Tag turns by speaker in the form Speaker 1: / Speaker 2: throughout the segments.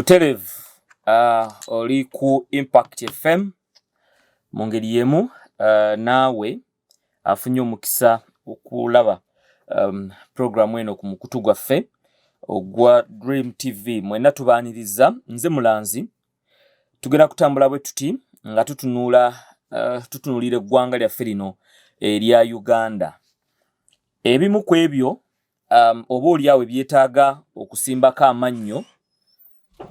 Speaker 1: Buterevu oli ku Impact FM mu ngeri yemu naawe afunye omukisa okulaba programu eno ku mukutu gwaffe ogwa Dream TV. Mwena tubaaniriza nze Mulanzi tugenda kutambula bwe tuti nga tutunuulira eggwanga lyaffe lino erya Uganda. Ebimu ku ebyo oba oliawo byetaaga okusimbako amannyo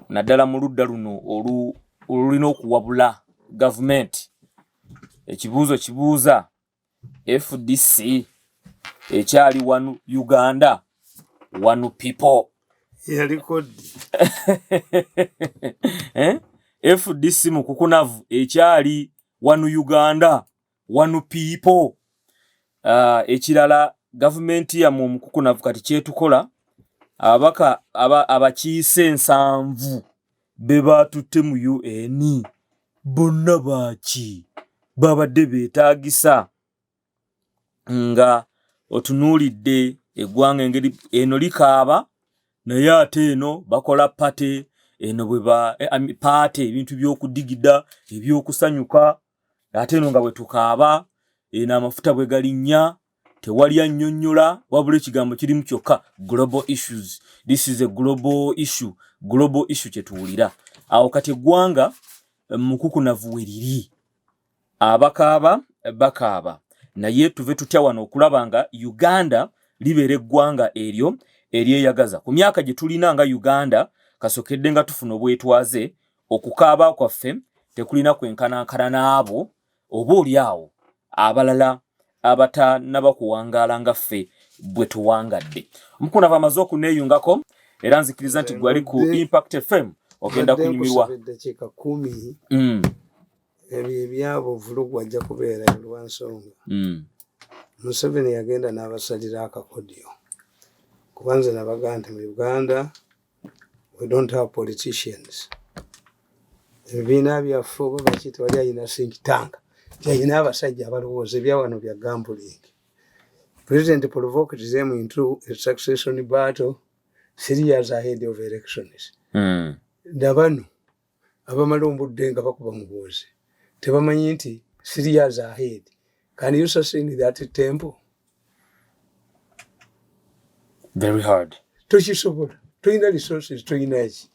Speaker 1: naddala mu ludda luno olulina okuwabula gavumenti. Ekibuuzo kibuuza FDC ekyali wanu Uganda wanu people. FDC mukukunavu ekyali wanu Uganda wanu people. Ekirala gavumenti ya mu mukukunavu kati kyetukola abaka abakiise 7 beba tutte mu UN bonna baaki babadde beetaagisa nga otunuulidde eggwanga engeri eno likaaba naye ate eno bakola pate eno bweba pate ebintu by'okudigida ebyokusanyuka ate eno nga bwe tukaaba eno amafuta bwe galinnya tewali annyonnyola wabula ekigambo kirimu kyokka global issues. This is a global issue kyetuwulira awo kati eggwanga mukukunavu weriri abakaaba bakaaba naye tuve tutya wano okulaba nga Uganda libeera eggwanga eryo eryeyagaza. Ku myaka gye tulina nga Uganda kasokedde nga tufuna obwetwaze okukaaba kwaffe tekulina kwenkanankana n'abo oba oliawo abalala abatanaba kuwangaala nga ffe bwe tuwangadde. Mukunavu amaze okuneeyungako era nzikiriza nti gwali ku Impact FM ogenda kunyumirwa.
Speaker 2: Ebyo ebyabo vulugu wajja kubeera lwansonga. Museveni yagenda n'abasalira akakodyo. Kubanza nabaga nti mu Uganda we don't have politicians. Ebibiina byaffe oba bakiyita wali alina think tank. Yayina abasajja abalowooza ebya wano bya gambling. President provoked them into a succession battle 3 years ahead of elections. Dabano abamala ombudde nga bakuba mubuuzi tebamanyi nti 3 years ahead. Can you sustain that tempo?
Speaker 1: Very hard.
Speaker 2: Tokisobola. Toyina resources, toyina ki.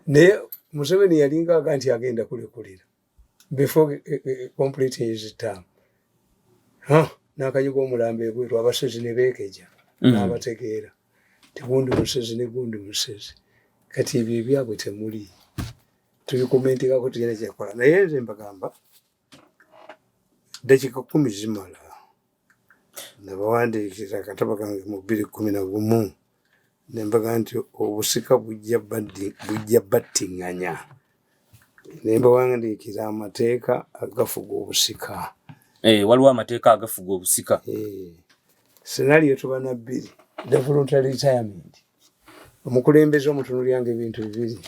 Speaker 2: Naye Museveni yalinga nti agenda kulekulira before completing his term. N'akanyuga omulambo ebweru abasezi ne beekeja n'abategeera tegundi musezi ne gundi musezi. Kati ebyo ebyabwe temuli tubikomentikako tugenda kyekola. Naye nze mbagamba dakiika 10 zimala nabawandiikira akatabo kange mu 2011 ne mbaga nti obusika bujja battinganya ne mbawandiikira amateeka agafuga obusika.
Speaker 1: Waliwo amateeka agafuga obusika.
Speaker 2: Scenario tuba na 2 the voluntary retirement. Omukulembeze omutunulyanga ebintu bibiri.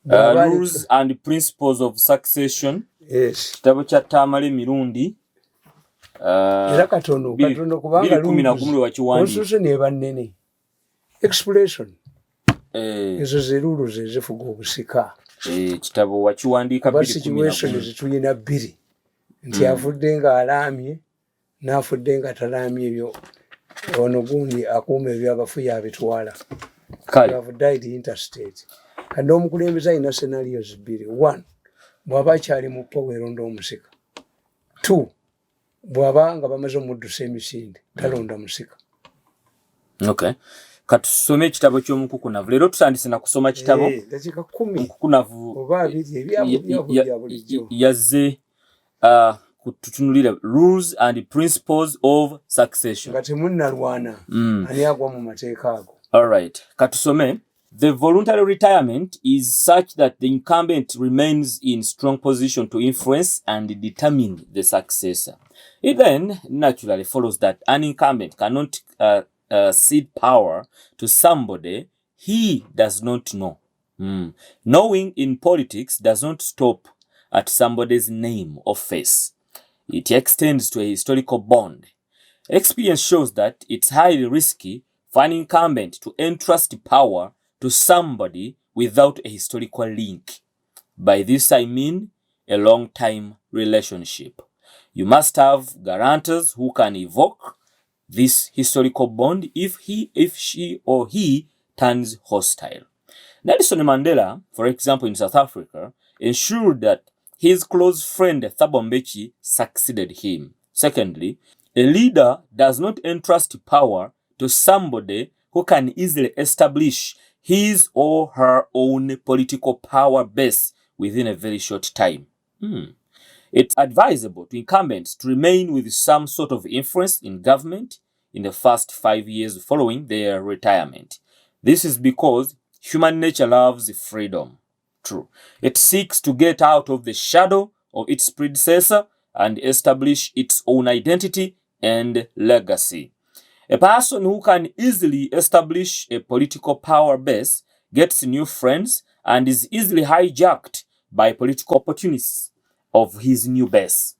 Speaker 1: Rules and principles of succession.
Speaker 2: Yes.
Speaker 1: Kitabo kya Tamale Mirundi.
Speaker 2: Era katono kubanga
Speaker 1: Constitution
Speaker 2: eba nnene. Expression. Ezo ze rules ezifuga obusika.
Speaker 1: Kitabo wakiwandiika
Speaker 2: 2011. Situation zituyina 2. Nti afudde nga alaamye n'afudde nga talaamye ebyo ono gundi akuuma ebyabafuya abitwala. Have died interstate. Kandi omukulembeze alina scenarios 2. 1 bw'aba akyali mu kko weeronda omusika. 2 bw'aba nga bamaze omuddusa emisinde talonda musika.
Speaker 1: Okay. Katusome ekitabo ky'omukukunavu. Leero tutandise na kusoma kitabo.
Speaker 2: Dakiika 10
Speaker 1: mukukunavu
Speaker 2: oba 2 ebya bulijjo.
Speaker 1: Yazze kututunulira rules and principles of succession.
Speaker 2: Nga temunnalwana ani agwa mu mateeka ago.
Speaker 1: All right. Katusome. The voluntary retirement is such that the incumbent remains in strong position to influence and determine the successor. It then naturally follows that an incumbent cannot cede power to somebody he does not know. Knowing in politics does not stop at somebody's name or face. It extends to a historical bond. Experience shows that it's highly risky for an incumbent to entrust power to somebody without a historical link. By this I mean a long-time relationship. You must have guarantors who can evoke this historical bond if she or he turns hostile. Nelson Mandela, for example, in South Africa, ensured that his close friend Thabo Mbeki succeeded him. Secondly, a leader does not entrust power to somebody who can easily establish his or her own political power base within a very short time. It's advisable to incumbents to remain with some sort of influence in government in the first 5 years following their retirement. This is because human nature loves freedom. True. It seeks to get out of the shadow of its predecessor and establish its own identity and legacy. A person who can easily establish a political power base gets new friends and is easily hijacked by political opportunists of his new base.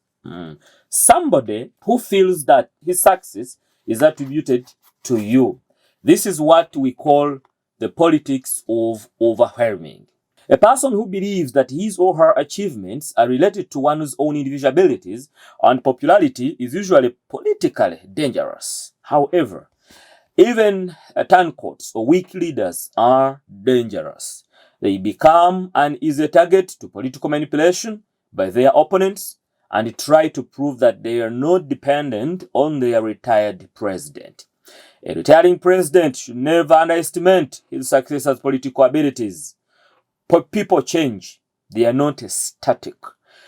Speaker 1: Somebody who feels that his success is attributed to you. This is what we call the politics of overwhelming. A person who believes that his or her achievements are related to one's own individual abilities and popularity is usually politically dangerous. However, even turncoats or weak leaders are dangerous. They become an easy target to political manipulation by their opponents and try to prove that they are not dependent on their retired president. A retiring president should never underestimate his successor's political abilities. People change. They are not static.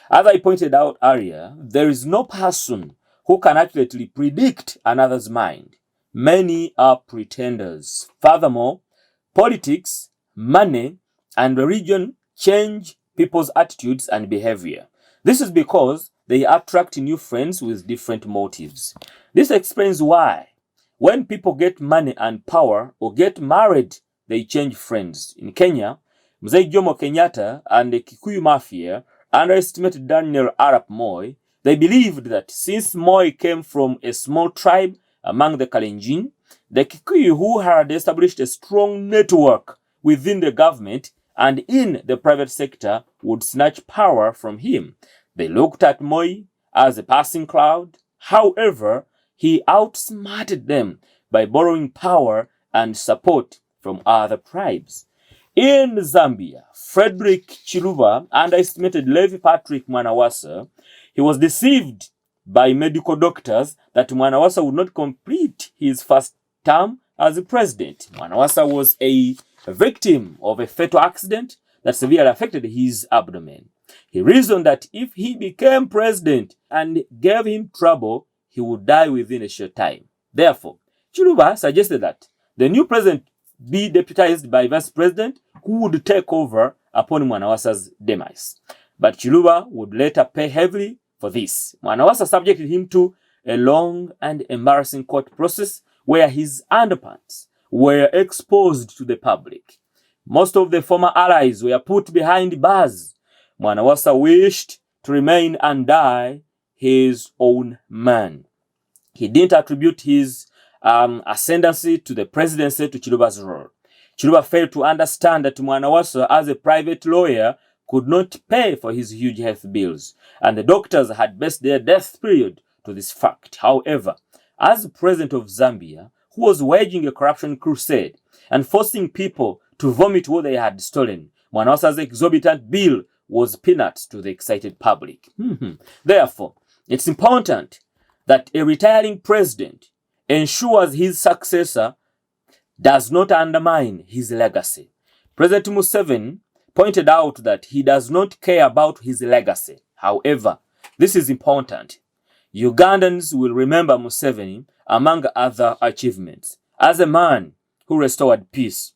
Speaker 1: As I pointed out earlier, there is no person who can accurately predict another's mind. Many are pretenders. Furthermore, politics, money, and religion change people's attitudes and behavior. This is because they attract new friends with different motives. This explains why when people get money and power or get married, they change friends. In Kenya, Mzee Jomo Kenyatta and the Kikuyu Mafia underestimated Daniel Arap Moi. They believed that since Moi came from a small tribe among the Kalenjin, the Kikuyu who had established a strong network within the government and in the private sector would snatch power from him. They looked at Moi as a passing cloud. However, he outsmarted them by borrowing power and support from other tribes. In Zambia, Frederick Chiluba underestimated Levi Patrick Mwanawasa. He was deceived by medical doctors that Mwanawasa would not complete his first term as president. Mwanawasa was a victim of a fatal accident that severely affected his abdomen. He reasoned that if he became president and gave him trouble, he would die within a short time. Therefore, Chiluba suggested that the new president be deputized by vice president who would take over upon Mwanawasa's demise. But Chiluba would later pay heavily for this. Mwanawasa subjected him to a long and embarrassing court process where his underpants were exposed to the public. Most of the former allies were put behind bars. Mwanawasa wished to remain and die his own man. He didn't attribute his ascendancy to the presidency to Chiluba's role. Chiluba failed to understand that Mwanawasa, as a private lawyer, could not pay for his huge health bills, and the doctors had based their death period to this fact. However, as president of Zambia, who was waging a corruption crusade and forcing people to vomit what they had stolen, Mwanawasa's exorbitant bill was peanuts to the excited public. Therefore, it's important that a retiring president ensures his successor does not undermine his legacy. President Museveni pointed out that he does not care about his legacy. However, this is important. Ugandans will remember Museveni, among other achievements, as a man who restored peace,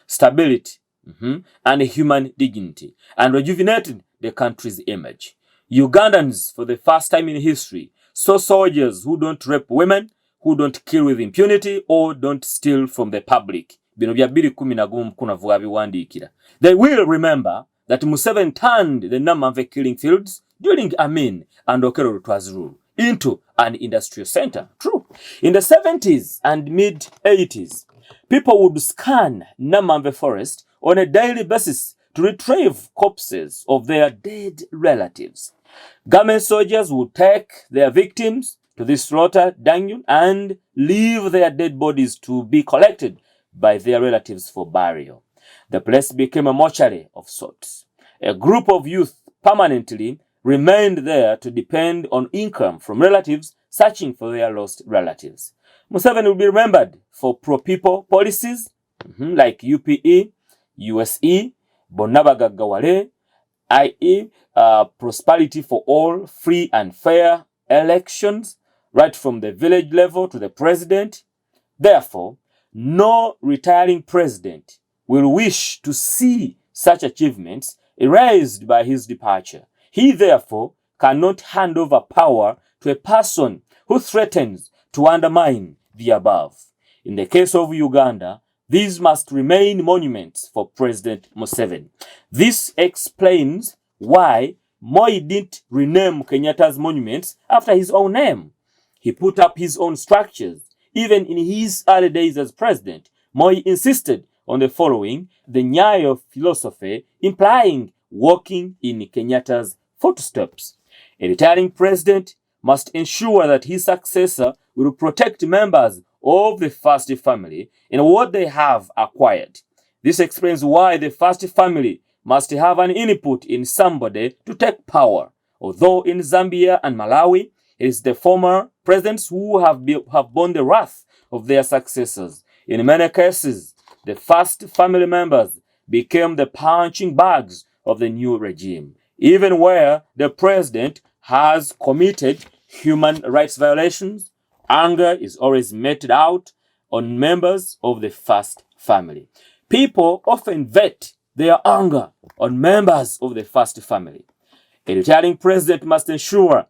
Speaker 1: stability, and human dignity, and rejuvenated the country's image. Ugandans, for the first time in history, saw soldiers who don't rape women, who don't kill with impunity, or don't steal from the public. They will remember that Museveni turned the Namamve killing fields during Amin and Okello Lutwa's rule into an industrial center. True. In the 70s and mid-80s, people would scan Namamve forest on a daily basis to retrieve corpses of their dead relatives. Government soldiers would take their victims to the slaughter dungeon and leave their dead bodies to be collected by their relatives for burial. The place became a mortuary of sorts. A group of youth permanently remained there to depend on income from relatives searching for their lost relatives. Museveni will be remembered for pro-people policies like UPE, USE, Bonabagaggawale, i.e. Prosperity for all, free and fair elections, right from the village level to the president. Therefore, no retiring president will wish to see such achievements erased by his departure. He therefore cannot hand over power to a person who threatens to undermine the above. In the case of Uganda, these must remain monuments for President Museveni. This explains why Moi didn't rename Kenyatta's monuments after his own name. He put up his own structures. Even in his early days as president, Moi insisted on the following, the Nyayo philosophy, implying walking in Kenyatta's footsteps. A retiring president must ensure that his successor will protect members of the first family in what they have acquired. This explains why the first family must have an input in somebody to take power. Although in Zambia and Malawi, it is the former presidents who have borne the wrath of their successors. In many cases, the first family members became the punching bags of the new regime. Even where the president has committed human rights violations, anger is always meted out on members of the first family. People often vet their anger on members of the first family. A retiring president must ensure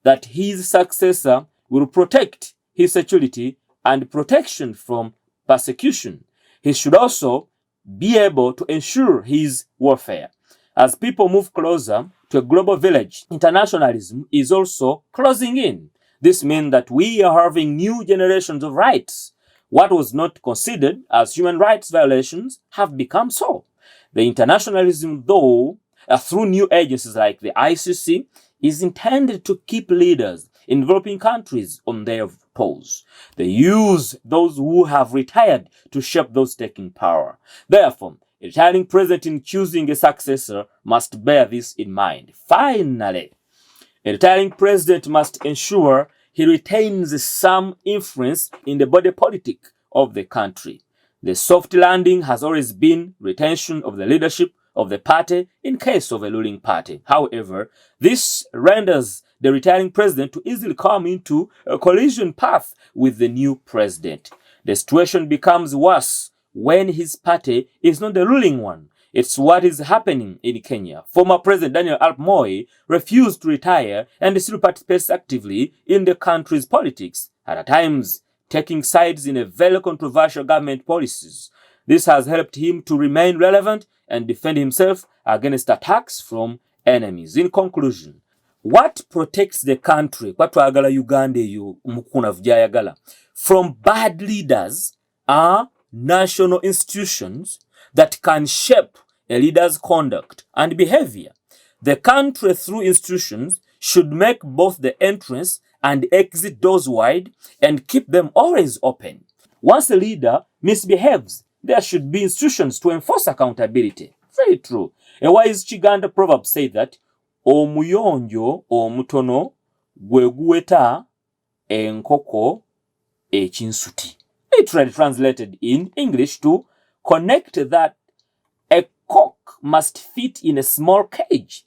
Speaker 1: that his successor will protect his security and protection from persecution. He should also be able to ensure his welfare. As people move closer to a global village, internationalism is also closing in. This means that we are having new generations of rights. What was not considered as human rights violations have become so. The internationalism, though, through new agencies like the ICC, is intended to keep leaders in developing countries on their toes. They use those who have retired to shape those taking power. Therefore, a retiring president in choosing a successor must bear this in mind. Finally, a retiring president must ensure he retains some influence in the body politic of the country. The soft landing has always been retention of the leadership of the party in case of a ruling party. However, this renders the retiring president to easily come into a collision path with the new president. The situation becomes worse when his party is not the ruling one. It's what is happening in Kenya. Former President Daniel Arap Moi refused to retire and still participates actively in the country's politics, at times taking sides in a very controversial government policies. This has helped him to remain relevant and defend himself against attacks from enemies. In conclusion, what protects the country, kwatwagala Uganda eyo mukuna vijayagala, from bad leaders are national institutions that can shape a leader's conduct and behavior. The country, through institutions, should make both the entrance and exit doors wide and keep them always open. Once a leader misbehaves, there should be institutions to enforce accountability. Very true. A wise Chiganda proverb says that omuyonjo omutono gwe guweta enkoko ekinsuti. Literally translated in English to connect that a cock must fit in a small cage.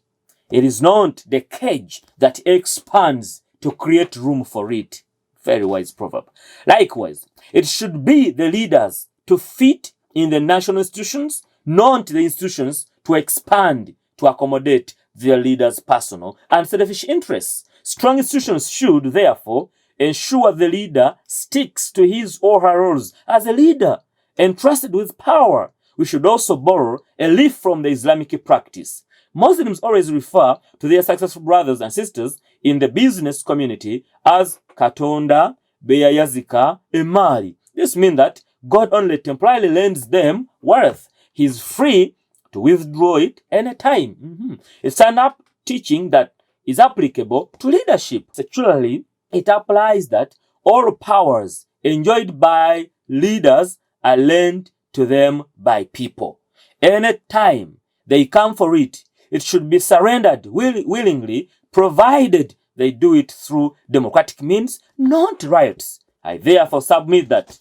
Speaker 1: It is not the cage that expands to create room for it. Very wise proverb. Likewise, it should be the leaders to fit in the national institutions, not the institutions to expand to accommodate their leaders' personal and selfish interests. Strong institutions should, therefore, ensure the leader sticks to his or her roles as a leader entrusted with power. We should also borrow a leaf from the Islamic practice. Muslims always refer to their successful brothers and sisters in the business community as Katonda, Beyayazika, Emali. This means that God only temporarily lends them wealth. he's free to withdraw it anytime. It's an up teaching that is applicable to leadership. Sexually, it applies that all powers enjoyed by leaders are lent to them by people. Anytime they come for it, it should be surrendered willingly, provided they do it through democratic means, not riots. I therefore submit that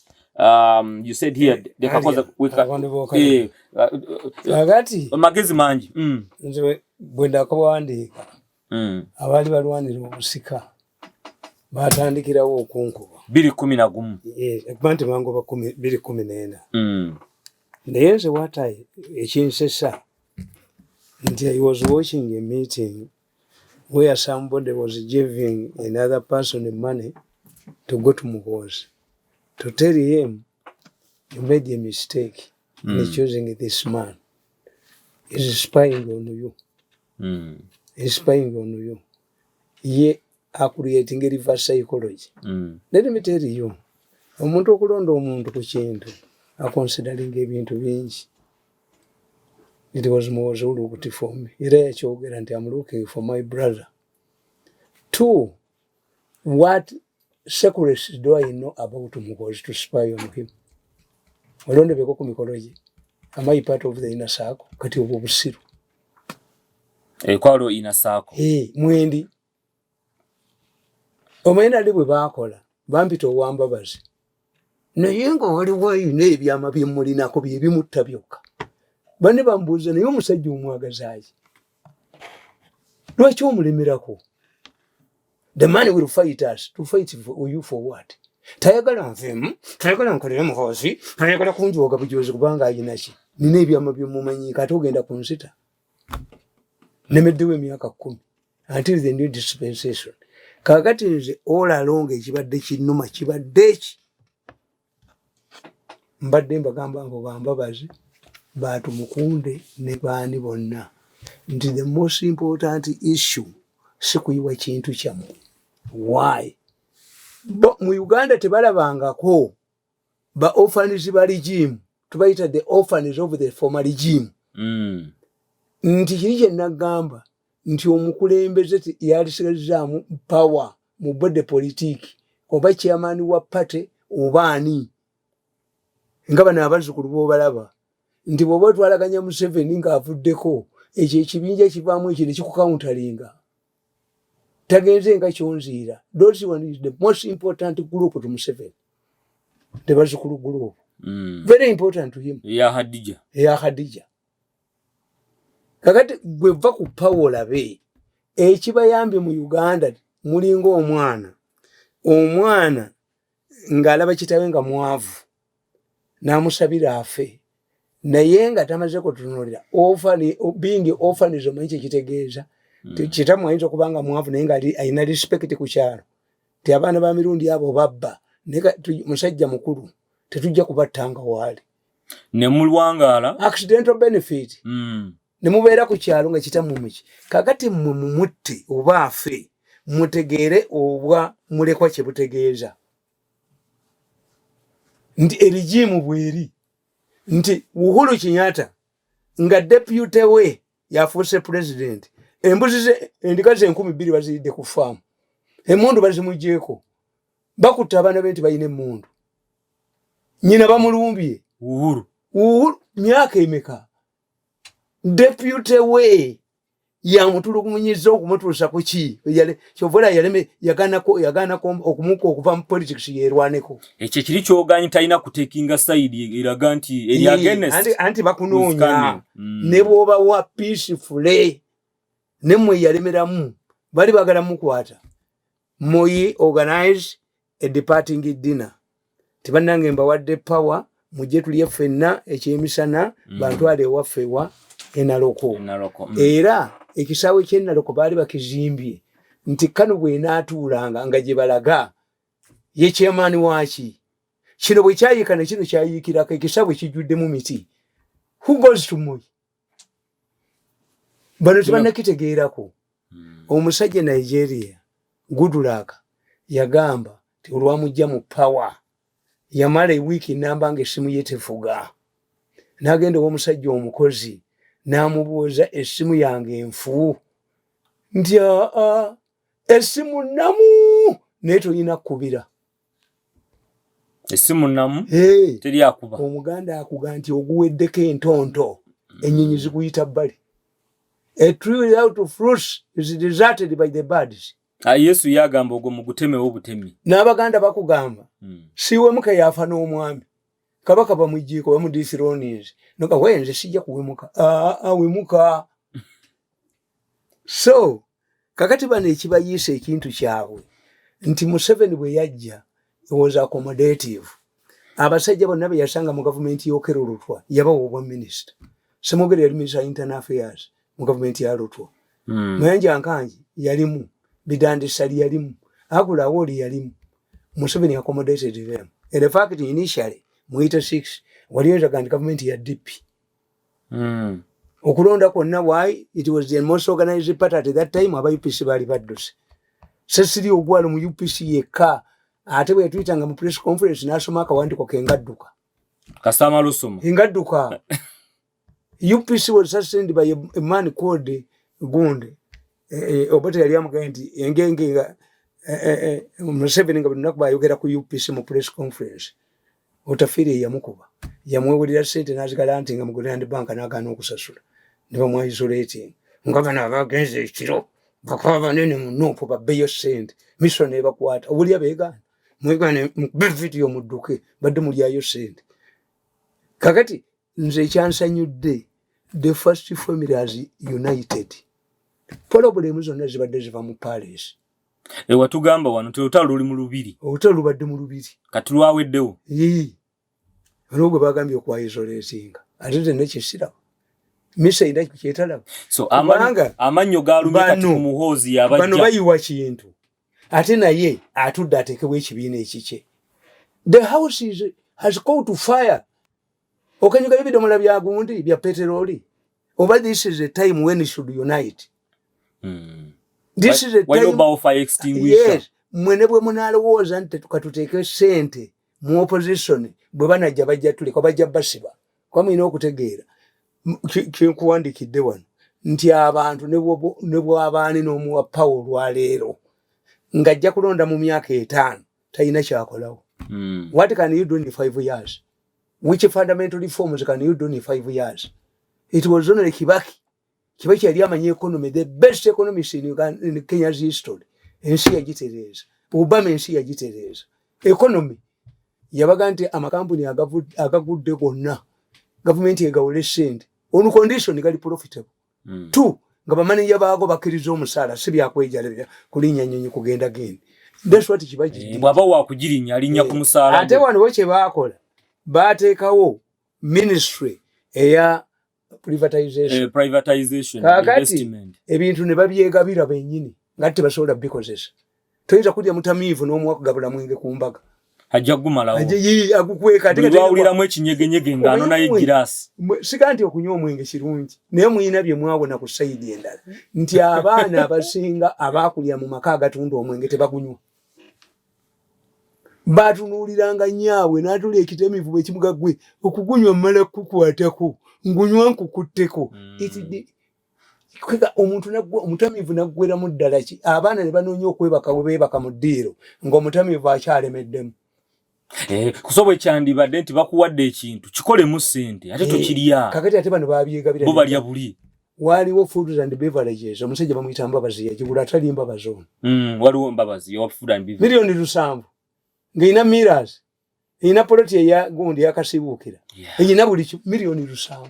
Speaker 1: you said here magezi mangi
Speaker 2: gwenda kuwandiika abaali balwanira obusika batandikirawo okunkuba
Speaker 1: 211
Speaker 2: ekumanti mangoba 214 naye nze watayi ekinsesa nti I was watching a meeting where somebody was giving another person money to go to Muhoozi to tell him you made a mistake in choosing this man. He's spying on you. He's spying on you. Ye are creating a reverse psychology. Let me tell you, omuntu okulonda omuntu ku kintu considering ebintu bingi. It was more olukuti for me. Era yakyogera nti I'm looking for my brother. 2, what secrets do I know about Muhoozi to spy on him? Olonde beko ku mikolo gye. Am I part of the inner circle? Kati obwo busiru.
Speaker 1: Kwalo inner circle.
Speaker 2: Mwendi. Omwenda ali bwe baakola. Bampita owambabazi. Naye nga waliwo ayina ebyama byemulinako byebimutta byokka. Bane bambuuza naye omusajja omwagazaaki. Lwaki omulemerako? The man will fight us. To fight for you for what? Tayagala nfemu, tayagala nkolere Muhoozi, tayagala kunjooga bujozi kubanga ayina ki. Nina ebyama byemumanyi kati ogenda kunsita. Nemeddewo emyaka 10 until the new dispensation. Kakati nze all along ekibadde kinnuma kibadde ki. Mbadde mbagamba ngo bambabazi baatu mukunde ne baani bonna nti the most important issue si kuyiwa kintu kyammwe. Why? Mu Uganda tebalabangako ba orphans ba regime, tubayita the orphans of the former regime. Nti kiri kye nagamba nti omukulembeze yalisigazaamu power mu bode politiki oba chairman wa party oba ani nga bano abazzukulu b'obalaba nti bw'oba twalaganya Museveni ng'avuddeko ekyo ekibinja ekivaamu ekyo ne kikukauntalinga tagenze nga kyonziira. Those one is the most important group to Museveni. The bazzukulu group. Very important to him.
Speaker 1: Ya Hadija.
Speaker 2: Kakati gwe va ku power labe ekibayambye mu Uganda mulingo omwana ng'alaba kitawe nga mwavu n'amusabira afe naye nga tamaze kutunulira being orphanage omanyi kitegeeza kitamu ayinza okubanga mwavu naye nga ayina respect ku kyalo ti abaana ba Mirundi abo babba musajja mukulu tetujja kubattanga waali
Speaker 1: ne mulwangala
Speaker 2: accidental benefit ne mubeera ku kyalo nga kitamu miki kakati mumutte oba afe mutegeere obwa mulekwa kye butegeeza nti erigimu bweri nti Uhuru Kenyatta nga deputy we yafuuse president embuzi endiga ze 1200 bazidde ku farm emundu bazimugyeko bakutte abaana be nti bayina emundu nyina bamulumbye Uhuru myaka emeka deputy we yamutulugumunyiza okumutuusa ku ki kyovola yaganako okumuka okuva mu politics yerwaneko
Speaker 1: ekyo kiri kyoganyi talina kutekinga side eraga nti eri against
Speaker 2: anti bakunoonya ne bw'oba wa peaceful ne mwe yalemeramu bali bagala mukwata Moi organize a departing dinner tibannange mbawadde power mujje tulye ffenna ekyemisana bantwale ewaffe wa enaloko. Era ekisaawe ky'enaloko baali bakizimbye nti Kano bw'enaatuulanga nga gye balaga ye chairman waaki kino bwe kyayika ne kino kyayiikirako ekisaawe kijjuddemu miti. Who goes to Moi? Bano tebannakitegeerako. Omusajja Nigeria Goodluck yagamba ti olwamujja mu power yamala ewiiki namba ng'essimu ye tefuga n'agenda omusajja omukozi n'amubuuza essimu yange enfu nti essimu namu naye tolina kkubira
Speaker 1: essimu namu teri akuba
Speaker 2: omuganda akuga nti oguweddeko entonto ennyonyi zikuyita bbali a tree without fruits is deserted by the birds.
Speaker 1: Yesu yagamba ogwo mugutemewo butemi
Speaker 2: n'abaganda bakugamba siwemuka yafa n'omwami kabaka bamujjiiko bamudithrones nokawenze sijja kuwemuka wemuka so kakati bano ekibayiisa ekintu kyabwe nti Museveni bwe yajja was accommodative abasajja bonna be yasanga mu gavumenti y'Okello Lutwa yabawa obwa minisita Semogere yali minister internal affairs mu gavumenti ya Lutwa Mayanja Nkanji yalimu Bidande Sali yalimu Agula Awoli yalimu Museveni accommodated them and the fact initially mu 86 waliweza kandi gavumenti ya DP okulonda kwonna why it was the most organized party at that time aba UPC bali badduse Cecily Ogwalo mu UPC yekka ate bwe tuyitanga mu press conference n'asoma akawandiko kengadduka
Speaker 1: Kasama Lusoma
Speaker 2: engadduka UPC was sustained by a man called Gunde obote yali amugaye nti engenge Museveni nga bonna kubayogera ku UPC mu press conference otafiri yamukuba yamwewulira sente n'azigala nti nga mu Grand Bank n'agaana okusasula ne bamwaisolate nga bano abagenze ekiro bakaba banene munopo babbeyo sente mission ebakwata obuli abeegaana mwegane mukube video mudduke badde mulyayo sente kakati nze ekyansanyudde the first family has united problemu zonna zibadde ziva mu palace
Speaker 1: watugamba wano olutalo luli mu lubiri
Speaker 2: olutalo lubadde mu lubiri
Speaker 1: kati lwaweddewo
Speaker 2: olwo bagambye okwaisoletinga ate tenekisira misa ina kyetala
Speaker 1: so amanyo galumye kati ku muhoozi yabajja
Speaker 2: bano bayiwa kintu ate naye atudde ateekebwa ekibiina ekikye the house has called to fire okanyuga ebidomola bya gundi bya peteroli oba this is a time when it should unite this is a time
Speaker 1: about fire extinguisher
Speaker 2: yes mwene bwe munalowooza nti tukatuteeke sente mu opposition bwe banajja bajja tuleka bajja basiba kwa mwina okutegeera kinkuwandikidde wano nti abantu ne bw'abaani n'omuwa Paul lwaleero ng'ajja kulonda mu myaka 5 talina kyakolawo what can you do in 5 years which fundamental reforms can you do in 5 years it was only Kibaki yali amanyi economy the best economist in Kenya's history ensi yagitereeza Obama ensi yagitereeza economy yabaga nti amakampuni agagudde gonna gavumenti egawule sente on condition gali profitable two nga bamanja baago bakkiriza omusaala si byakwejalabya kulinnya nnyonyi kugenda genda that's what Kibaki
Speaker 1: bwaba wakugirinya alinya ku musaala
Speaker 2: ate wano bwe kye baakola baateekawo ministry eya privatization investment ebintu ne babyegabira bennyini nga tebasobola bikozesa toyinza kudya mutamiivu n'omuwakugabula mwenge ku mbaga
Speaker 1: ajja gumalawo
Speaker 2: agukweka
Speaker 1: bwawuliramu ekinyegenyege ngano naye girasi
Speaker 2: siga nti okunywa omwenge kirungi naye muyina bye mwabona ku sayidi endala nti abaana abasinga abaakulira mu maka agatunda omwenge tebagunywa batunuuliranga nyaabwe n'atula ekitemivu bwe kimugagwe okugunywa mmala kukwatako ngunywa nkukutteko omuntu omutamiivu naggweramu ddala ki abaana ne banoonya okwebaka bwe beebaka mu ddiiro ng'omutamiivu akyalemeddemu
Speaker 1: kusoba ekyandibadde nti bakuwadde ekintu kikolemu ssente ate tokirya
Speaker 2: kakati ate bano babyegabira
Speaker 1: bo balya buli
Speaker 2: waliwo foods and beverages omusajja bamuyita Mbabazi yagigula atali Mbabazi ono
Speaker 1: waliwo Mbabazi yowa food and beverage
Speaker 2: milioni 7 ng'ina miras ina poloti eya gundi yakasibuukira eyina buli milioni 7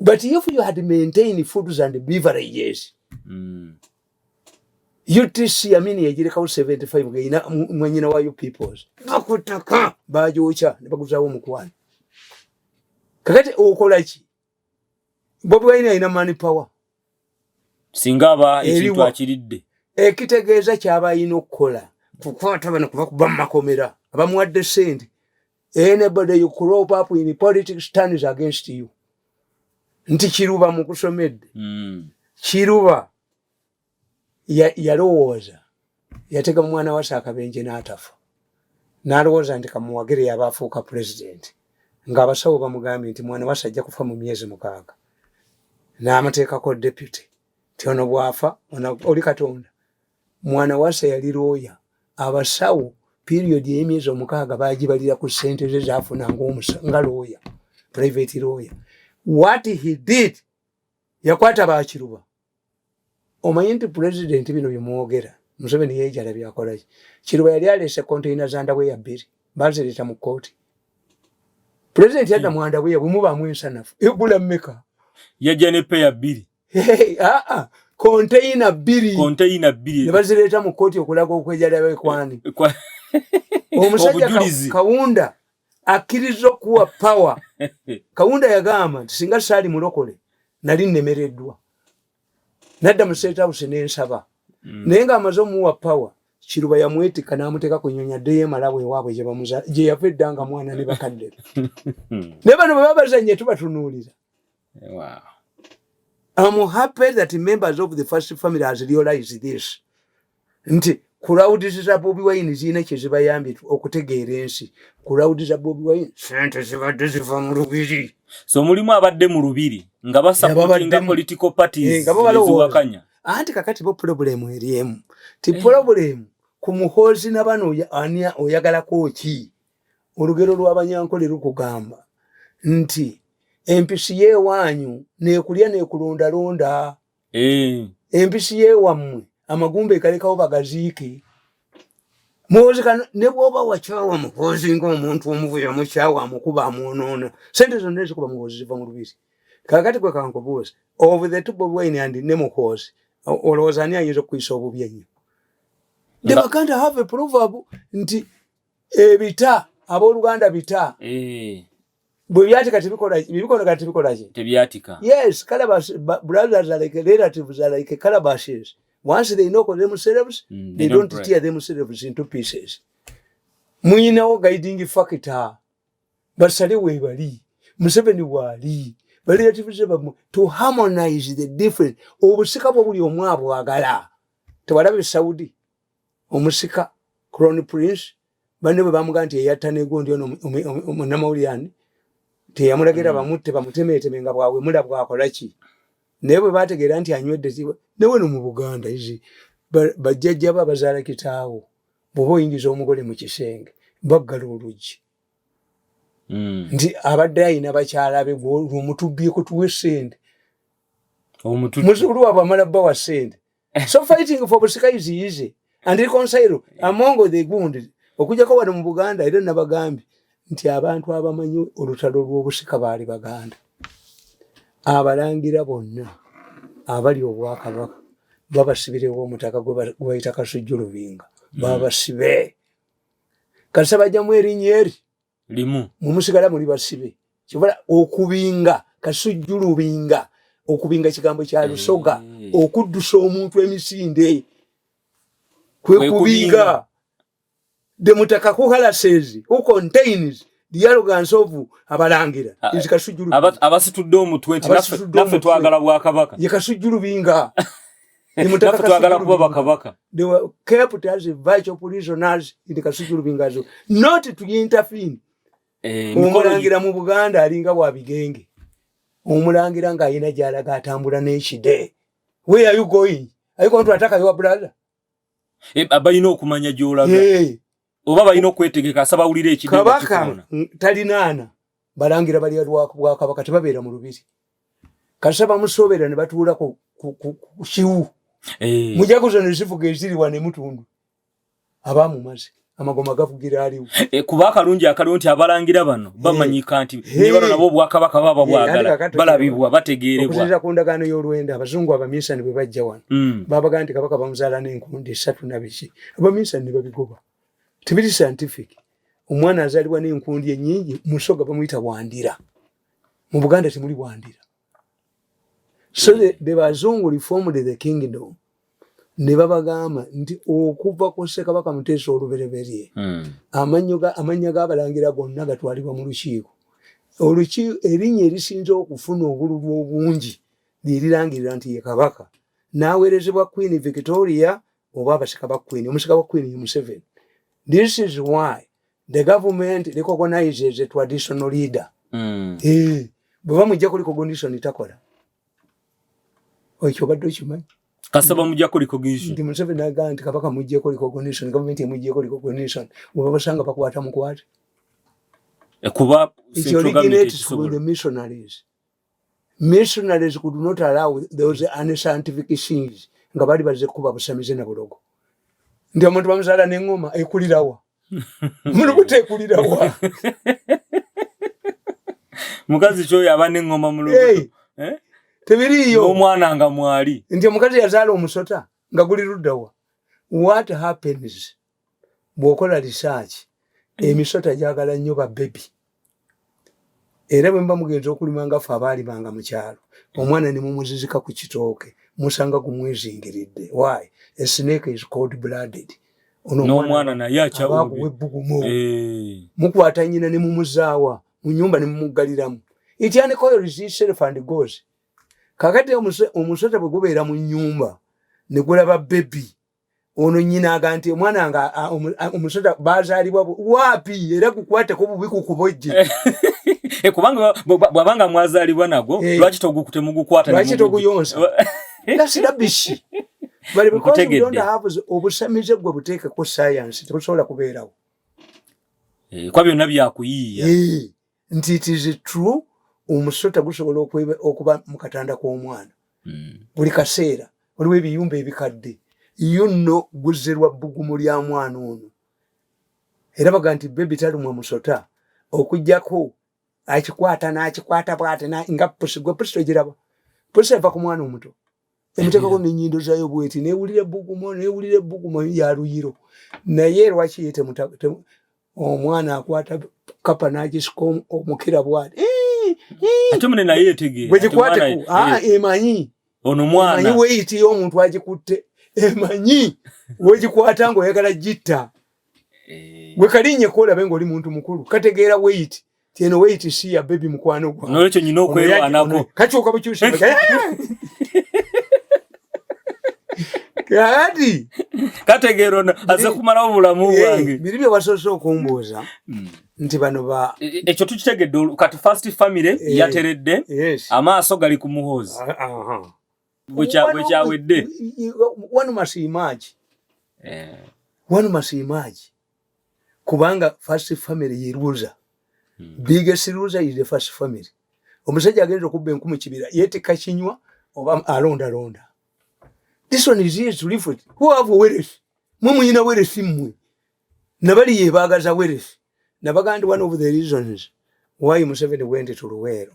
Speaker 2: but if you had maintained foods and beverages UTC amini yagirekawo 75 ng'ina mwenyina wa you peoples bakutaka bajocha ne baguzaawo omukwano kakati okola ki Bobi Wine ayina money power
Speaker 1: singa aba ekintu akiridde
Speaker 2: ekitegeeza kyaba ayina okukola kukwata bano kubakuba mu makomera abamuwadde sente anybody you crop up in politics turns against you nti kiruba mu kusomedde kiruba yalowooza yatega mwana wa Sakabenje n'atafa n'alowooza nti kamuwagire yaba afuuka president ng'abasawo bamugambye nti mwana wase ajja kufa mu myezi 6 n'amateekako deputy ti ono bwafa oli Katonda. Mwana wase yali lawyer, abasawo period y'emyezi 6 bagibalira ku ssente ze zaafuna nga lawyer, private lawyer. What he did, yakwata Bakiruba. Omanyi nti president bino byemwogera Museveni yeejala byakola ki? Kiruba yali alese container za ndabweya 2 bazireeta mu kooti. President yadda mu ndabweya bwe mubaamu ensanafu egula mmeka?
Speaker 1: Yajja ne peya 2.
Speaker 2: Container 2 ne bazireeta mu kooti okulaga okwejala bekwani. Omusajja Kawunda akkiriza okuwa power. Kawunda yagamba nti singa saali mulokole nali nnemereddwa. Nadda mu State House n'ensaba. Naye ng'amaze omuwa power, Kiruba yamwetika n'amuteeka ku nnyonyi addeyo emalabwe ewaabwe gye yava eddanga mwana ne bakadde. Ne bano bwe babazanye tubatunuulira.
Speaker 1: Wow.
Speaker 2: I'm happy that members of the first family has realized this. Nti crowds za Bobi Wine zina kye zibayambye okutegeera ensi. Crowds za Bobi Wine sente zibadde ziva mu lubiri.
Speaker 1: So mulimu abadde mu lubiri nga basupportinga political parties ziwakanya.
Speaker 2: Anti kakati bo problem eriemu. Ti problem ku muhozi na bano ania oyagalako ki. Olugero lw'abanyankole lukugamba nti MPCA wanyu nekulya nekulonda londa. MPCA wammwe amagumbe kalekawo bagaziike. Muhozi ne bwoba wachawa muhozi ng'omuntu omuvuyo muchawa amukuba amuonoona. Sente zonna ezikuba muhozi ziva mu lubiri. Kakati kwe kankobuuza of the two Bobi Wine and ne muhozi olowooza ani ayinza okuyisa obubi ennyo? They can't have a proverb nti ebita abooluganda bita. Bwe byatika tebikola kati bikola ki?
Speaker 1: Tebyatika.
Speaker 2: Yes, brothers are like relatives are like calabashes. Once they know themselves, they don't tear themselves into pieces. Muyinawo guiding factor. Basale webali. Museveni wali. Relatives to harmonize the different. Obusika buli omwabo agala. Tewalabe Saudi. Omusika Crown Prince. Bane bwe bamuga nti eyatane gondi ono omunamawuliyani. Teyamulagira bamutte bamutemeetemenga bwawe mulabwa akola ki. Naye bwe bategeera nti anywedde ziwe ne wano mu Buganda izi bajjajja babazaala kitaawo bw'oba oyingiza omugole mu kisenge baggala oluggi. Nti abadde ayina bakyala be lw'omutubyeko tuwe ssente. Muzzukulu waabwe amala bbawa ssente. So fighting for busika is easy and reconcile among the wounded. Okujjako wano mu Buganda era nabagambye nti abantu abamanyi olutalo lw'obusika baali Baganda. Abalangira bonna abali obwakabaka babasibirewo omutaka gwe bayita Kasujjulubinga babasibe. Kasa bajjamu erinnya eri
Speaker 1: limu
Speaker 2: mumusigala muli basibe. Kivala okubinga Kasujjulubinga okubinga kigambo kya Lusoga okuddusa omuntu emisinde kwe kubinga. The mutaka kuhala says who contains the arrogance of abalangira is Kasujjulubinga.
Speaker 1: Abasitudde omutwe nti naffe twagala bwakabaka.
Speaker 2: Ye Kasujjulubinga.
Speaker 1: Naffe twagala kuba bakabaka.
Speaker 2: They were kept as virtual prisoners in the Kasujjulubinga, not to intervene. Omulangira mu Buganda alinga bwa bigenge. Omulangira nga ayina gy'alaga atambula n'ekide. Where are you going? Are you going to attack your brother?
Speaker 1: Abayina okumanya gy'olaga. Oba bayina okwetegeka asabawulira ekide
Speaker 2: Kabaka talinaana. Balangira bali bwa kabaka tebabeera mu lubiri. Kasaba musoobera ne batuula ku kiwu. Mujaguzo ne zivuga eziri wane mutundu. Abamumaze. Amagoma gavugira aliwo.
Speaker 1: Kuba akalungi akalungi nti abalangira bano bamanyika nti ne bano nabo bwakabaka baba bwagala balabibwa bategeerebwa.
Speaker 2: Okuziza ku ndagaano y'olwenda abazungu abaminsani bwe bajja wano. Babaga nti kabaka bamuzaala n'enkundi 3 na biki. Abaminsani ne babigoba. Tibiri scientific. Omwana azalibwa n'enkundi ennyingi musoga bamuyita Bwandira. Mu Buganda timuli Bwandira. So the bazungu reformed the kingdom. Ne babagamba nti okuva ku Ssekabaka Muteesa olubereberye amanya g'abalangira gonna gatwalibwa mu lukiiko. Olukiiko erinnya erisinza okufuna obululu obungi lirirangirira nti ye kabaka n'aweerezebwa Queen Victoria oba abasika ba Queen. Omusika wa Queen ye Museveni. This is why the government recognizes a traditional leader bwe mujja kuli recognition takola okyo badde okimanyi
Speaker 1: kasaba mujja kuli recognition
Speaker 2: ndi Museveni agamba nti kabaka mujja kuli recognition government emujja kuli recognition bwe basanga bakwata mukwate
Speaker 1: kuba
Speaker 2: it originates from the missionaries could not allow those unscientific things nga bali baze kuba busamize na bulogo ndi omuntu bamuzala n'engoma ekulirawa mulubute ekulirawa mukazi
Speaker 1: kyo yaba n'engoma mulubuto
Speaker 2: tebiriyo
Speaker 1: omwana nga mwali
Speaker 2: ndi omukazi yazaala omusota nga guli luddawa what happens bw'okola research emisota gyagala nnyo ba baby era bwe mba mugenza okulima nga ffe abaalimanga mu kyalo omwana ne mumuzizika ku kitooke musanga gumwezingiridde why a snake is cold blooded
Speaker 1: n'omwana naye
Speaker 2: akyawe bbugumo mukwata nnyina ne mumuzaawa mu nnyumba ne mumuggaliramu it uncoils itself and goes kakati omusota bwe gubeera mu nnyumba ne gulaba baby ono nnyina aga nti omwana nga omusota baazaalibwa waapi era gukwateko bubi kukubojje
Speaker 1: kubanga bwabanga mwazaalibwa nago lwaki togukute mugukwata
Speaker 2: lwaki toguyonsa that's rubbish but because we don't have obusamize gwe buteekeko science tebusobola kubeerawo
Speaker 1: kwa byonna byakuyiiya
Speaker 2: nti it is true omusota gusobola okuba mu katanda k'omwana buli kaseera waliwo ebiyumba ebikadde guzzerwa bbugumu lya mwana ono era baga nti bebi talumwa musota okujjako akikwata n'akikwata bwate nga pusi gwe pusi togiraba pusi eva ku mwana omuto emuteekako n'ennyindo zayo bweti neewulira ebbugumu ya luyiro naye lwaki ye omwana akwata kapa n'agisika omukira bwati
Speaker 1: ate mune naye etegeera
Speaker 2: bwe gikwateko emanyi
Speaker 1: ono mwana
Speaker 2: emanyi weeyiti y'omuntu agikutte emanyi wegikwata ng'oyagala gitta gwe kalinnya koolabe ng'oli muntu mukulu kategeera weeyiti tieno weeyiti si ya bebi mukwano gwa
Speaker 1: nolwekyo nyina okwerwanako
Speaker 2: kakyuka bukyusa kati
Speaker 1: kategeera ono aze kumalawo obulamu bwange
Speaker 2: biri bye wasoose okumbuuza nti bano
Speaker 1: ekyo tukitegedde kati first family yateredde amaaso gali ku muhoozi bwekyawedde
Speaker 2: one must imagine kubanga first family ye loser biggest loser is the first family omusajja agenza okubba enku mu kibira yeetikka kinywa oba alondalonda this one is easy to live with who have wealth mwe muyina wealth mmwe nabali yebaagaza wealth nabagandi one of the reasons why Museveni went to Luweero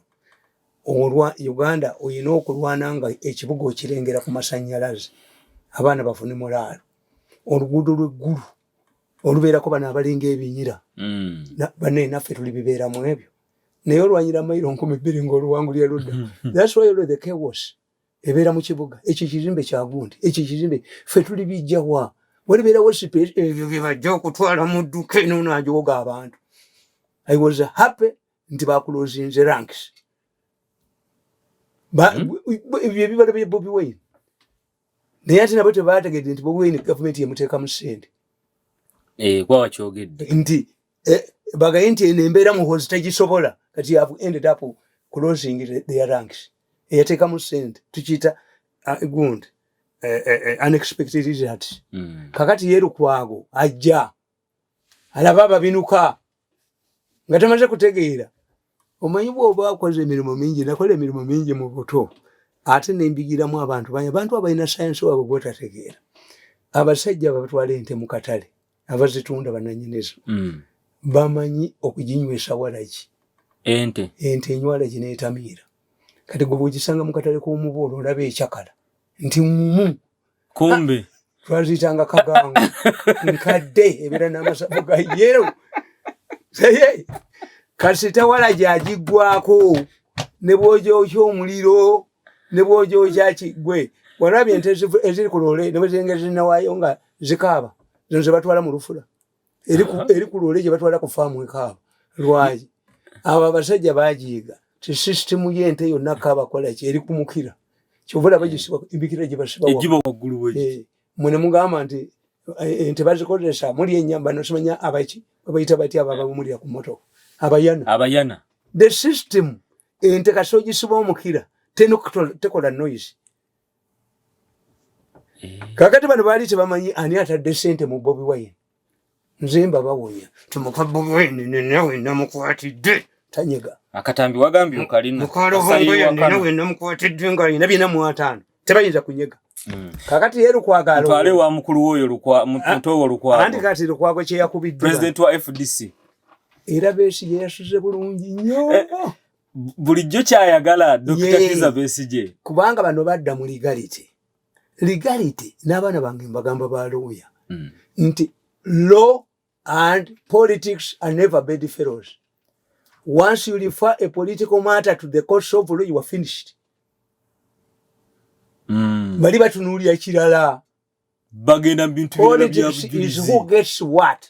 Speaker 2: olwa Uganda oyina okulwana nga ekibuga okirengera ku masannyalaze abaana bafune mulaalo oluguudo lw'eggulu olubeerako bano abalinga ebinyira banne naffe tuli bibeeramu ebyo naye olwanyira mayiro 2,000 ng'oluwangulira ludda that's why all the chaos ebeera mu kibuga ekyo kizimbe kya gundi ekyo kizimbe ffe tuli bijjawa walibeerawo space ebyo bye bajja okutwala mu dduka eno n'ajoga abantu I was happy nti bakulozinze ranks ebyo ebibala bya Bobi Wine naye ate nabo tebaategedde nti Bobi Wine gavumenti yemuteekamu ssente
Speaker 1: kwa wakyogedde
Speaker 2: nti bagaye nti eno embeera muhoozi tegisobola kati have ended up closing their ranks eyateekamu ssente tukiyita gundi unexpected results kakati yerukwago ajja alaba ababinuka nga tamaze kutegeera omanyi bw'oba akoze emirimu mingi nakola emirimu mingi mu buto ate nembigiramu abantu abalina sayansi waabwe gwetategeera abasajja babatwala ente mu katale abazitunda bananyinizo bamanyi okuginywesa walagi ente enywalagi n'etamiira kati gwe bw'ogisanga mu katale k'omubuulo olaba ekyakala nti
Speaker 1: kumbe
Speaker 2: twaziyitanga kagango nkadde ebeera n'amasafu ga yero kasita walagi agiggwako ne bw'ogyokya omuliro ne bw'ogyokya kigwe walabye ente eziri ku loole ne bwe zengeri zinawaayo nga zikaaba zino ze batwala mu lufula eri ku loole gye batwala ku faamu ekaaba lwaki abo abasajja baagiyiga ti sisitemu y'ente yonna kaabakola ki eri kumukira kyova olaba gisiba embikira gye basiba
Speaker 1: egiba waggulu bwe
Speaker 2: mwe ne mugamba nti ente bazikozesa muli ennyamba nosimanya abaki babayita bati abo ababumulira ku mmotoka abayana the system ente kasogisiba omukira tekola noise. Kakati bano baali tebamanyi ani atadde ssente mu Bobi Wine. Nzimba bawonya tumuka Bobi Wine nawe namukwatidde tanyega
Speaker 1: akatambi wagambye okalina
Speaker 2: nawe namukwatidde nga alina bina mu 5 tebayinza kunyega. Kakati yeru kwagalo
Speaker 1: twale wa mukulu woyo mutowo lukwago
Speaker 2: andi kati lukwago kye yakubidde
Speaker 1: president wa FDC
Speaker 2: era Besigye yasuze bulungi nnyo.
Speaker 1: Bulijjo kyayagala Dr. Kiza Besigye
Speaker 2: kubanga bano badda mu legality n'abaana bange mbagamba ba lawyer nti law and politics are never bedfellows. Once you refer a political matter to the courts of law, you are finished. Bali batunuulira kirala
Speaker 1: bagenda bintu
Speaker 2: politics is who gets what.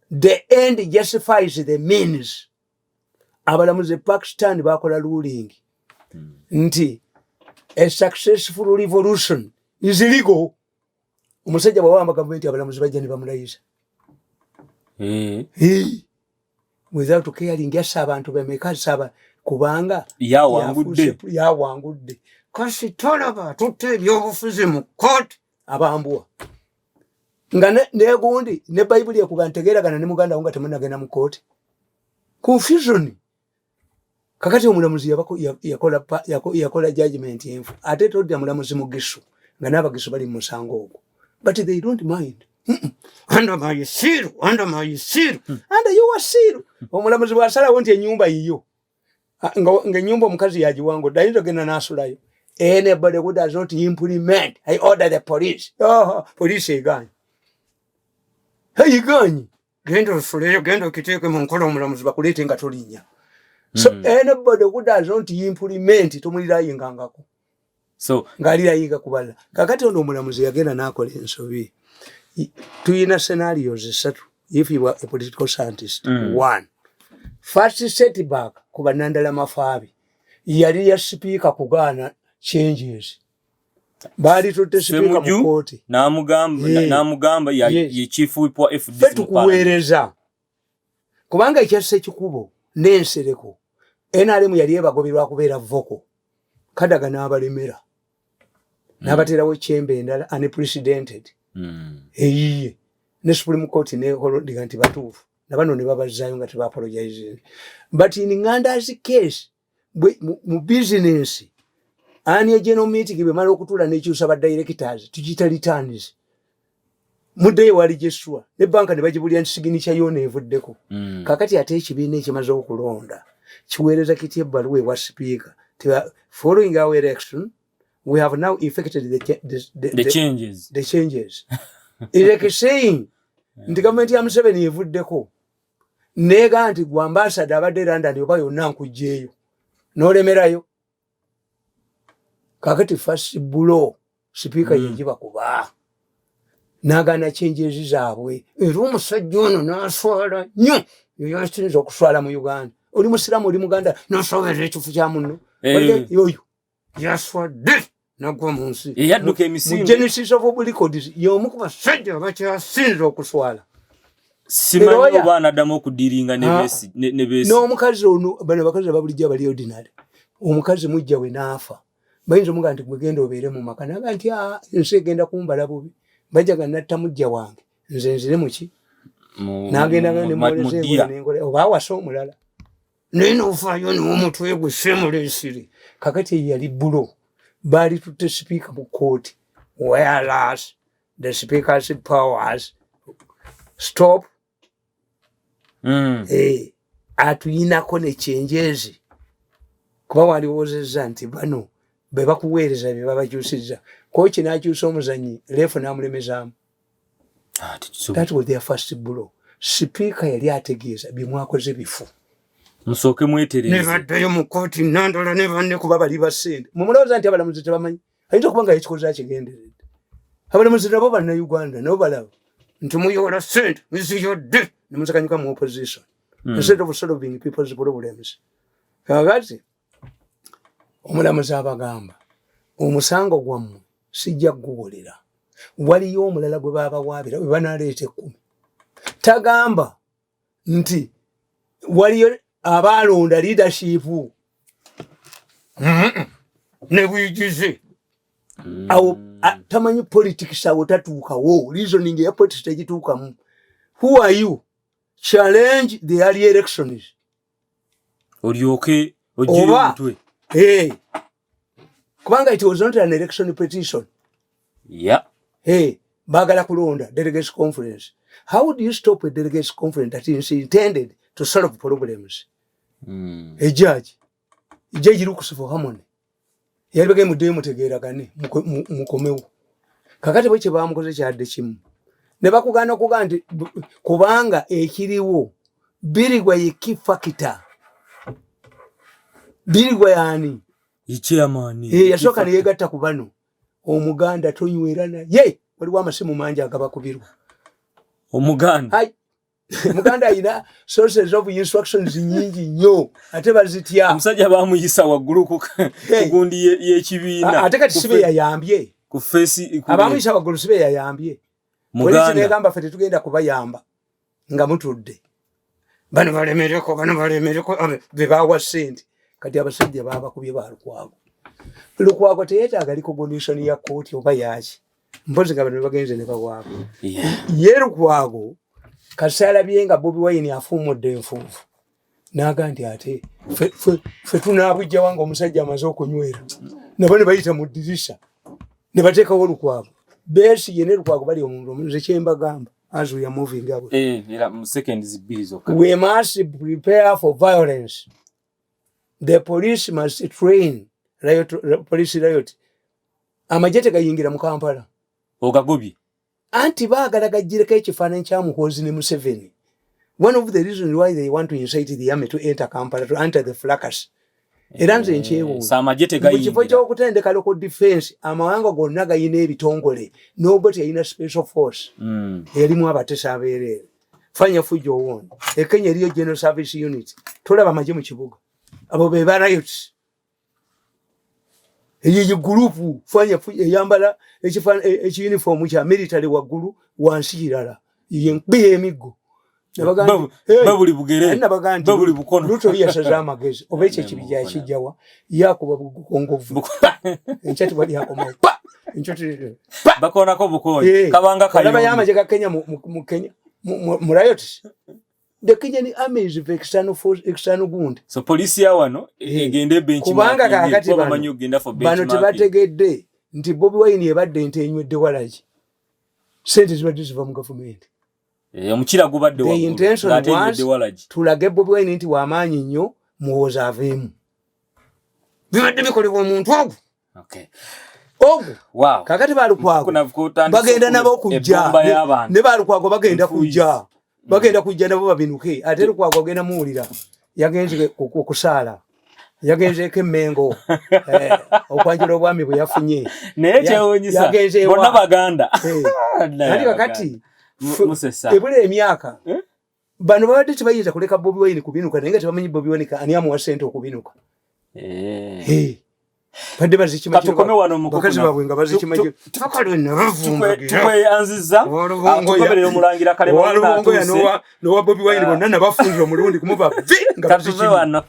Speaker 2: The end justifies the means. Abalamuzi Pakistan bakola ruling nti a successful revolution is illegal. Umusajja bwawamba gavumenti abalamuzi bajja ne bamulayiza. Without caring yassa abantu bameka saba kubanga yawangudde kasi tolaba tutte ebyobufuzi mu court abambua nga ne gundi ne Bible ekuga ntegeragana ne muganda wange temunagenda mu court. Confusion. Kakati omulamuzi yakola judgment yenfu ate todya mulamuzi mugisu nga n'abagisu bali mu musango ogwo, but they don't mind. Under my seal. Under your seal. Omulamuzi bw'asalawo nti ennyumba yiyo nga ennyumba omukazi yagiwango dayinza genda n'asulayo. Anybody who does not implement, I order the police. Police eganye. Eganye. Genda osuleyo genda okiteeke mu nkola omulamuzi bakuleete nga tolinnya. So anybody who does not implement tumulirayingangako.
Speaker 1: So
Speaker 2: ng'alirayiga kubala. Kakati ono omulamuzi yagenda n'akola ensobi. Tuyina scenarios esatu if you were a political scientist. One, first setback kuba Nandala Mafaabi yali ya speaker kugaana changes. Bali tutte speaker mu kooti
Speaker 1: namugamba ye chief whip wa FDC
Speaker 2: tukuweereza kubanga ekyase kikubo n'ensereko NRM yali ebagoberwa kubeera voko Kadaga n'abalemera n'abaterawo chembe endala unprecedented. Eyiye ne Supreme Court ne holodiga nti batuufu nabano ne babazaayo nga tebapologize. But in Nganda's case mu business ani general meeting bemala okutula n'ekyusa ba directors tujita returns mudde wali jeswa ne banka ne bagibulya nti signature yone evuddeko. Kakati ate ekibiina ekimaze okulonda kiweereza kiti ebbaluwa wa speaker following our election we have now effected the
Speaker 1: changes.
Speaker 2: The changes. It's like saying, the government ya Museveni evuddeko. Nega nti gwa ambassador abadde London yoba yonna nkujjeeyo. N'olemerayo. Kakati first bulo speaker yejiba kuba. Nagana changes zaabwe. Era omusajja ono n'aswala nnyo. Yoyo asinza okuswala mu Uganda. Oli musiramu oli Muganda n'osoberera ekifu kya munno. Yoyo. Yaswadde. Nagwa munsi.
Speaker 1: Yadduka emisingo.
Speaker 2: Genesis of Oblicodes y'omu ku basajja abakyasinza okuswala.
Speaker 1: Simanyi oba anaddamu okudiringa ne Beesi.
Speaker 2: N'omukazi ono bano bakazi ababulijjo abali ordinary. Omukazi mujja we n'afa. Bayinza omuga nti gwegenda obeere mu maka naga nti ensi egenda kumbala bubi. Bajjaga natta mujja wange. Nze nzire muki? N'agenda ne mwoleze n'engole oba awasa omulala. Nene ofaayo n'omutwe gwe semuleesire. Kakati yali bulo. Bali tutte speaker mu court whereas the speaker's powers stop atuyinako ne changes kuba waliwoozezza nti bano be bakuweereza bye babakyusizza kochi n'akyusa omuzanyi lefu n'amulemezaamu. That was their first blow. Speaker yali ategeeza bye mwakoze bifu.
Speaker 1: Musooke mwetereze.
Speaker 2: Nebaddeyo mu kooti Nandola ne banne kuba bali basende. Mumulowooza nti abalamuzi tebamanyi. Ayinza okuba nga ekikoze akigenderedde. Abalamuzi nabo bana Uganda nabo balaba. Nti muyola sente, muziyodde, ne muzakanyuka mu opposition. Instead of solving people's problems. Kakati omulamuzi abagamba omusango gwammwe sijja kuguwolera. Waliyo omulala gwe babawaabira we banaleeta 10. Tagamba nti waliyo abalonda leadership ne buyigize awo tamanyi politics awo tatuukawo reasoning ya politics tegituukamu. Who are you? Challenge the early elections.
Speaker 1: Olyoke ojire mutwe.
Speaker 2: Hey. Kubanga it was not an election petition.
Speaker 1: Yeah.
Speaker 2: Hey, bagala kulonda delegates conference. How do you stop a delegates conference that is intended to solve problems? A judge looks for harmony. Yalibage mude mutegeera gane mukomewo. Kakati bwe bamukoze kyadde kimu. Ne bakugana okuga nti kubanga ekiriwo birigwa yekifa kita. Birigwa yani
Speaker 1: ichairman
Speaker 2: yasooka ne yegatta ku bano omuganda tonywerana ye waliwo amasimu mangi agabakubirwa
Speaker 1: omuganda
Speaker 2: muganda ayina sources of instructions nyingi nnyo ate bazitya
Speaker 1: omusajja bamuyisa waggulu kugundi y'ekibiina
Speaker 2: ate kati sibe yayambye
Speaker 1: ku face
Speaker 2: abamuyisa waggulu sibe yayambye polisi negamba ffe tetugenda kubayamba nga mutudde bano balemereko be bawa ssente kati abasajja babakubye Lukwago teyeetaaga recognition ya kooti oba yaki mpozi nga bano bagenze ne bagwako ye Lukwago kasaalabye nga Bobi Wine afuumudde enfuufu n'aga nti ate ffe tunaabujja wanga omusajja amaze okunywera nabo ne bayita mu ddirisa ne bateekawo Lukwago Besigye ne Lukwago bali omuntu omuze kyembagamba as we are moving up
Speaker 1: era mu seconds bbiri zokka.
Speaker 2: We must prepare for violence. The police must train police riot. Amajete gayingira mu Kampala.
Speaker 1: Ogagobye.
Speaker 2: Anti baagala gajjireko ekifaananyi kya Muhoozi ne Museveni. One of the reasons why they want to incite the army to enter Kampala, to enter the fracas. Era nze nkyewo.
Speaker 1: Samajete gayingira.
Speaker 2: Mu kifo ky'okutendeka local defense, amawanga gonna gayina ebitongole. Nobody yayina special force. Erimu abatesa abeerere. Fanya fujo owone. Kenya eriyo General Service Unit. Tolaba amaje mu kibuga. Abo be barayot. Eyi gurupu fanya eyambala uniform kya military waggulu wansi kirala. Yembe emigo.
Speaker 1: Babuli bugere. Babuli bukono.
Speaker 2: Luto yasaza amagezi. Obeche kibija kijawa yakuba bukongovu. Enchati bali yakoma. Enchati.
Speaker 1: Bakona ko bukoyi. Kabanga kayo.
Speaker 2: Kalaba yamaje ka Kenya mu Kenya. Mu riot. The Kenyan army is external force, external wound.
Speaker 1: So police ya wano egende benchmark.
Speaker 2: Kubanga kakati
Speaker 1: bamanyu genda for benchmark.
Speaker 2: Bano tebategedde nti Bobi Wine ebadde entenywedde walaki. Sente zibadde ziva mu government.
Speaker 1: Omukira gubadde
Speaker 2: wa. The intention was tulage Bobi Wine nti wamaanyi nnyo muwoza aveemu. Bibadde bikolebwa omuntu ogwo.
Speaker 1: Okay.
Speaker 2: Ogwo.
Speaker 1: Wow.
Speaker 2: Kakati Balukwago. Bagenda nabo kujja. Ne Balukwago bagenda kujja. Bagenda kujja nabo babinuke ate Lukwago agenda muwulira yagenze okusaala yagenze Kemengo okwanjula obwami bwe yafunye
Speaker 1: naye kyewonyisa bonna baganda
Speaker 2: nali kakati ebule emyaka bano babadde tebayinza kuleka Bobi Wine kubinuka naye nga tebamanyi Bobi Wine ani amuwa ssente okubinuka badde bazikima
Speaker 1: tukome wano mu
Speaker 2: bakazi babwe nga bazikima tukalwe nabavumbagira
Speaker 1: tukweyanziza tukoberera omulangira kale
Speaker 2: no wa Bobi Wine bonna nabafunira omulundi kumuba nga bazikima